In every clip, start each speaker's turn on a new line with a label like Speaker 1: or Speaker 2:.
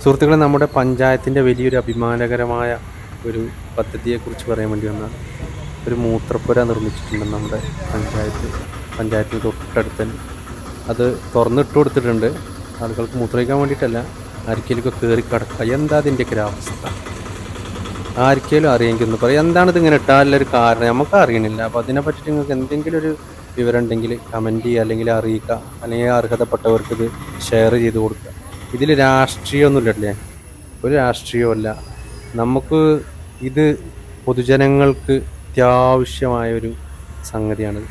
Speaker 1: സുഹൃത്തുക്കളെ, നമ്മുടെ പഞ്ചായത്തിൻ്റെ വലിയൊരു അഭിമാനകരമായ ഒരു പദ്ധതിയെക്കുറിച്ച് പറയാൻ വേണ്ടി വന്നതാണ്. ഒരു മൂത്രപ്പുര നിർമ്മിച്ചിട്ടുണ്ട് നമ്മുടെ പഞ്ചായത്തിന് തൊട്ടടുത്ത് തന്നെ. അത് തുറന്നിട്ട് കൊടുത്തിട്ടുണ്ട്. ആളുകൾക്ക് മൂത്രമൊഴിക്കാൻ വേണ്ടിയിട്ടല്ല, ആർക്കെങ്കിലുമൊക്കെ കയറി കിടക്കുക. എന്താ അതിൻ്റെയൊക്കെ ഒരു അവസ്ഥ? ആർക്കെങ്കിലും അറിയെങ്കിൽ ഒന്ന് പറയാം. എന്താണിത് ഇങ്ങനെ ഇട്ടാലൊരു കാരണം നമുക്ക് അറിയണില്ല. അപ്പോൾ അതിനെ പറ്റിയിട്ട് നിങ്ങൾക്ക് എന്തെങ്കിലും ഒരു വിവരം ഉണ്ടെങ്കിൽ കമൻറ്റ് ചെയ്യുക, അല്ലെങ്കിൽ അറിയിക്കുക, അല്ലെങ്കിൽ അർഹതപ്പെട്ടവർക്ക് ഇത് ഷെയർ ചെയ്ത് കൊടുക്കുക. ഇതിൽ രാഷ്ട്രീയമൊന്നുമില്ലല്ലേ? ഒരു രാഷ്ട്രീയമല്ല. നമുക്ക് ഇത് പൊതുജനങ്ങൾക്ക് അത്യാവശ്യമായൊരു സംഗതിയാണിത്.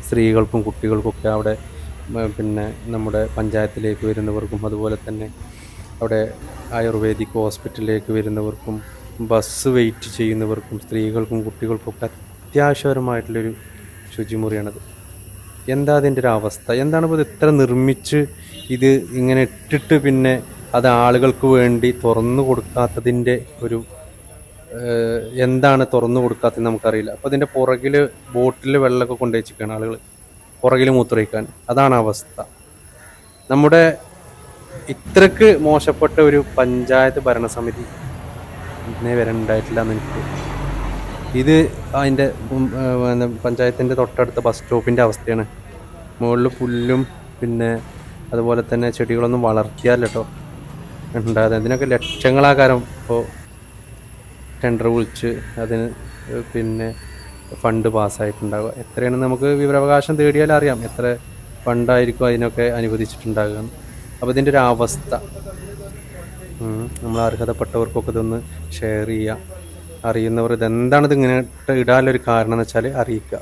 Speaker 1: സ്ത്രീകൾക്കും കുട്ടികൾക്കൊക്കെ അവിടെ പിന്നെ നമ്മുടെ പഞ്ചായത്തിലേക്ക് വരുന്നവർക്കും, അതുപോലെ തന്നെ അവിടെ ആയുർവേദിക് ഹോസ്പിറ്റലിലേക്ക് വരുന്നവർക്കും, ബസ് വെയിറ്റ് ചെയ്യുന്നവർക്കും, സ്ത്രീകൾക്കും കുട്ടികൾക്കൊക്കെ അത്യാവശ്യപരമായിട്ടുള്ളൊരു ശുചിമുറിയാണത്. എന്താ അതിൻ്റെ ഒരു അവസ്ഥ? എന്താണ് ഇപ്പോൾ ഇത് ഇത്ര നിർമ്മിച്ച് ഇത് ഇങ്ങനെ ഇട്ടിട്ട് പിന്നെ അത് ആളുകൾക്ക് വേണ്ടി തുറന്നു കൊടുക്കാത്തതിൻ്റെ ഒരു എന്താണ് തുറന്നു കൊടുക്കാത്തത് നമുക്കറിയില്ല. അപ്പോൾ അതിൻ്റെ പുറകിൽ ബോട്ടിൽ വെള്ളമൊക്കെ കൊണ്ടുവച്ചിരിക്കുകയാണ് ആളുകൾ, പുറകിൽ മൂത്രമൊഴിക്കാൻ. അതാണ് അവസ്ഥ. നമ്മുടെ ഇത്രക്ക് മോശപ്പെട്ട ഒരു പഞ്ചായത്ത് ഭരണസമിതി ഇന്നേ വരെ ഉണ്ടായിട്ടില്ല എന്ന് എനിക്ക്. ഇത് അതിൻ്റെ പഞ്ചായത്തിൻ്റെ തൊട്ടടുത്ത ബസ് സ്റ്റോപ്പിൻ്റെ അവസ്ഥയാണ്. മുകളിൽ പുല്ലും പിന്നെ അതുപോലെ തന്നെ ചെടികളൊന്നും വളർത്തിയാൽ കേട്ടോ ഉണ്ടായത്. അതിനൊക്കെ ലക്ഷങ്ങളാകാരം ഇപ്പോൾ ടെൻഡർ വിളിച്ച് അതിന് പിന്നെ ഫണ്ട് പാസ്സായിട്ടുണ്ടാവുക. എത്രയാണെന്ന് നമുക്ക് വിവരാവകാശം തേടിയാൽ അറിയാം എത്ര ഫണ്ടായിരിക്കും അതിനൊക്കെ അനുവദിച്ചിട്ടുണ്ടാകുക. അപ്പോൾ ഇതിൻ്റെ ഒരു അവസ്ഥ നമ്മൾ അർഹതപ്പെട്ടവർക്കൊക്കെ ഇതൊന്ന് ഷെയർ ചെയ്യുക. അറിയുന്നവർ ഇതെന്താണിത് ഇങ്ങനെ ഇടാനൊരു കാരണം എന്ന് വെച്ചാൽ അറിയിക്കുക.